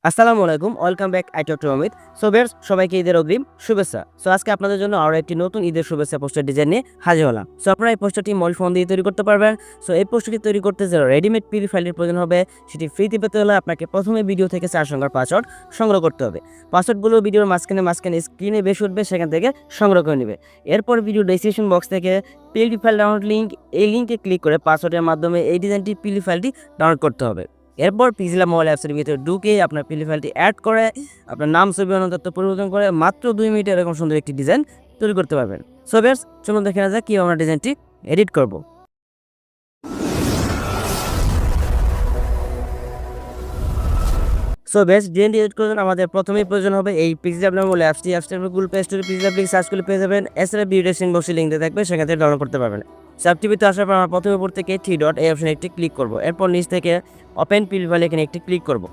আসসালামু আলাইকুম, welcome back. I talk to Amit. So Beers, সবাইকে ঈদের অগ্রিম শুভেচ্ছা। সো আজকে আপনাদের জন্য আরও একটি নতুন ঈদের শুভেচ্ছা পোস্টার ডিজাইন নিয়ে হাজির হলাম। সো আপনারা এই পোস্টারটি মোবাইল ফোন দিয়ে তৈরি করতে পারবেন। সো এই পোস্টারটি তৈরি করতে যে রেডিমেড পিডি ফাইলের প্রয়োজন হবে, সেটি ফ্রিতে পেতে হলে আপনাকে প্রথমে ভিডিও থেকে 4 সংখ্যার পাসওয়ার্ড সংগ্রহ করতে হবে। পাসওয়ার্ডগুলো ভিডিওর মাঝখানে স্ক্রিনে বেশি উঠবে, সেখান থেকে সংগ্রহ করে নেবে। এরপর ভিডিও ডেসক্রিপশন বক্স থেকে পিডি ফাইল ডাউনলোড লিঙ্ক, এই লিঙ্কে ক্লিক করে পাসওয়ার্ডের মাধ্যমে এই ডিজাইনটি পিডি ফাইলটি ডাউনলোড করতে হবে। এরপর pixellab মোবাইল অ্যাপসের ভিতরে ঢুকে আপনার পিডি ফাইলটি অ্যাড করে আপনার নাম, ছবি, তথ্য পরিবর্তন করে মাত্র 2 মিনিটে এরকম সুন্দর একটি ডিজাইন তৈরি করতে পারবেন। সো ভিউয়ার্স, চলুন দেখে নেওয়া যাক কীভাবে আমরা ডিজাইনটি এডিট করব। সো বেস্ট ডিজাইনটি এডিট করার জন্য আমাদের প্রথমেই প্রয়োজন হবে এই pixellab নামক অ্যাপসটির গুগল প্লে স্টোরে pixellab লিখে সার্চ করলে পেয়ে যাবেন। এছাড়া ভিডিও ডেসক্রিপশন বক্সে লিঙ্ক দেওয়া থাকবে, সেখান থেকে ডাউনলোড করতে পারবেন। সাবটিভিতে আসার পর আমরা প্রথমে উপর থেকে থ্রি ডট এই অপশনে একটি ক্লিক করব। এরপর নিচ থেকে ওপেন পিডি ফাইল এখানে একটি ক্লিক করব।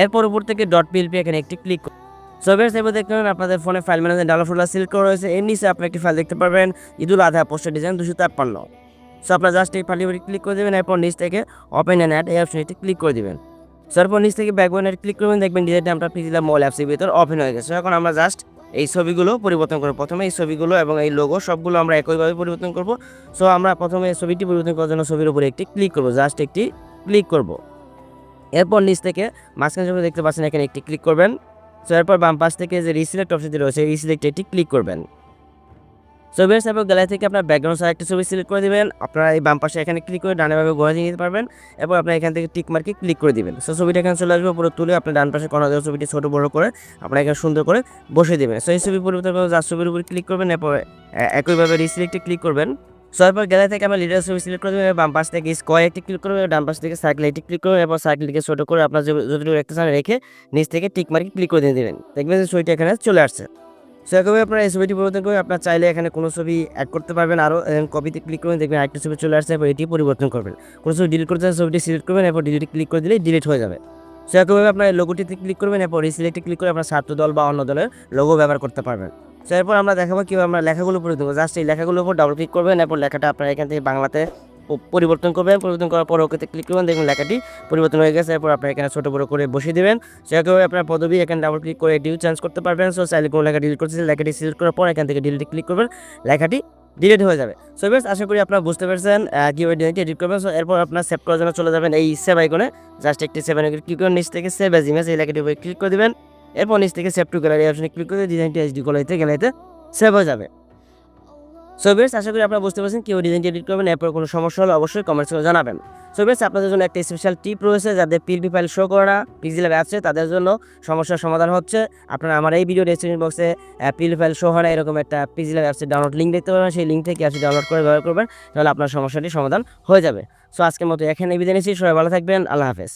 এরপর উপর থেকে ডট পিএলপি এখানে একটি ক্লিক করব। সো ভিউয়ার্স, এবার দেখতে পাবেন আপনাদের ফোনে file manager download folder select করা রয়েছে। এর নিচে আপনি একটি ফাইল দেখতে পারবেন, eid-ul-adha পোস্টার ডিজাইন 253। সো আপনারা জাস্ট এই ফাইলের উপরে ক্লিক করে দেবেন। এরপর নিচ থেকে ওপেন অ্যান্ড অ্যাড এই অপশনে একটি ক্লিক করে দেবেন। সো এরপর নিচ থেকে ব্যাক বাটনে ক্লিক করবেন, দেখবেন ডিজাইনটা আমরা pixellab মোবাইল অ্যাপসের ভিতর ওপেন হয়ে গেছে। এখন আমরা জাস্ট এই ছবিগুলো পরিবর্তন করব। প্রথমে এই ছবিগুলো এবং এই লোগো সবগুলো আমরা একইভাবে পরিবর্তন করব। সো আমরা প্রথমে ছবিটি পরিবর্তন করার জন্য ছবির উপরে একটি ক্লিক করব, জাস্ট একটি ক্লিক করব। এরপর নিচ থেকে মাঝখানে ছবি দেখতে পাচ্ছেন, এখানে একটি ক্লিক করবেন। সো এরপর বাম পাশ থেকে যে রিসিলেক্ট অপশনটি রয়েছে, এই রিসিলেক্টে একটি ক্লিক করবেন। সো ভিউয়ার্স, এরপর গ্যালারি থেকে আপনার ব্যাকগ্রাউন্ড সাইড একটা ছবি সিলেক্ট করে দিবেন। আপনারা এই বাম পাশে এখানে ক্লিক করে ডানে বামে ঘোরা দিয়ে নিতে পারবেন। এরপর আপনার এখান থেকে টিক মার্কে ক্লিক করে দিবেন। সো ছবিটা এখানে চলে আসবে, পুরো তুলে আপনার ডান পাশে কর্নার দেওয়া ছবিটি ছোটো বড় করে আপনারা এখানে সুন্দর করে বসে দেবেন। সো এই ছবি পরিবর্তন করে জাস্ট ছবির উপরে ক্লিক করবেন। এরপর একইভাবে রিসিলেক্টে ক্লিক করবেন। সো এরপর গ্যালারি থেকে আমরা লিডার ছবি সিলেক্ট করে দেবেন। বাম পাশ থেকে স্কোয়ার একটি ক্লিক করবেন, ডান পাশ থেকে সার্কেল একটি ক্লিক করবেন। এরপর সার্কেলটিকে ছোটো করে আপনার যতটুকু একটা সামনে রেখে নিচ থেকে টিক মার্কে ক্লিক করে দিয়ে দেবেন। দেখবেন যে ছবিটা এখানে চলে আসছে। সো একইভাবে আপনারা এই ছবিটি পরিবর্তন করে আপনার চাইলে এখানে কোনো ছবি অ্যাড করতে পারবেন। আরও কপিতে ক্লিক করবেন, দেখবেন আরেকটা ছবি চলে আসছে। এরপর এটি পরিবর্তন করবেন। কোনো ছবি ডিলিট করতে চান, ছবিটি সিলেক্ট করবেন। এরপর ডিলিটে ক্লিক করে দিলেই ডিলিট হয়ে যাবে। সো একইভাবে আপনার লোগোটিতে ক্লিক করবেন। এরপর রিসিলেক্টে ক্লিক করে আপনার ছাত্রদল বা অন্য দলের লোগো ব্যবহার করতে পারবেন। সো এরপর আমরা দেখাবো কীভাবে আমরা লেখাগুলো পরিবর্তন করবো। জাস্ট এই লেখাগুলোর উপর ডাবল ক্লিক করবেন। এরপর লেখাটা আপনার এখান থেকে বাংলাতে পরিবর্তন করবেন। পরিবর্তন করার পর ওকেতে ক্লিক করবেন, দেখুন লেখাটি পরিবর্তন হয়ে গেছে। এরপর আপনার এখানে ছোটো বড়ো করে বসিয়ে দেবেন। সেভাবে আপনার পদবি এখানে ডাবল ক্লিক করে এটিও চেঞ্জ করতে পারবেন। সো চাইলে কোনো লেখা ডিলিট করতে লেখাটি সিলেক্ট করার পর এখান থেকে ডিলিটে ক্লিক করবেন, লেখাটি ডিলিট হয়ে যাবে। সো ভিউয়ার্স, আশা করি আপনারা বুঝতে পারছেন কীভাবে ডিজাইনটি এডিট করবেন। সো এরপর আপনার সেভ করার জন্য চলে যাবেন এই সেভ আইকনে, জাস্ট একটি সেভ আইকনে ক্লিক করে নিচ থেকে সেভ অ্যাজ ইমেজ এই লেখাটির উপরে ক্লিক করে দেবেন। এরপর নিচ থেকে সেভ টু গ্যালারি অপশনে ক্লিক করে ডিজাইনটি এইচডি গ্যালারিতে সেভ হয়ে যাবে। সো ভিউয়ার্স, আশা করি আপনারা বুঝতে পারছেন কীভাবে ডিজাইনটি এডিট করবেন। এরপর কোনো সমস্যা হলে অবশ্যই কমেন্টস করে জানাবেন। সো ভিউয়ার্স, আপনাদের জন্য একটা স্পেশাল টিপ রয়েছে, যাদের পিএলপি ফাইল শো করে না pixellab অ্যাপসে, তাদের জন্য সমস্যার সমাধান হচ্ছে। আপনারা আমার এই ভিডিও ডেসক্রিপশন বক্সে পিএলপি ফাইল শো হয় না এরকম একটা pixellab অ্যাপসের ডাউনলোড লিঙ্ক দেখতে পাবেন। সেই লিঙ্ক থেকে অ্যাপসটি ডাউনলোড করে ব্যবহার করবেন, তাহলে আপনার সমস্যাটি সমাধান হয়ে যাবে। সো আজকের মতো এখানে বিদায় নিচ্ছি। সবাই ভালো থাকবেন। আল্লাহ হাফেজ।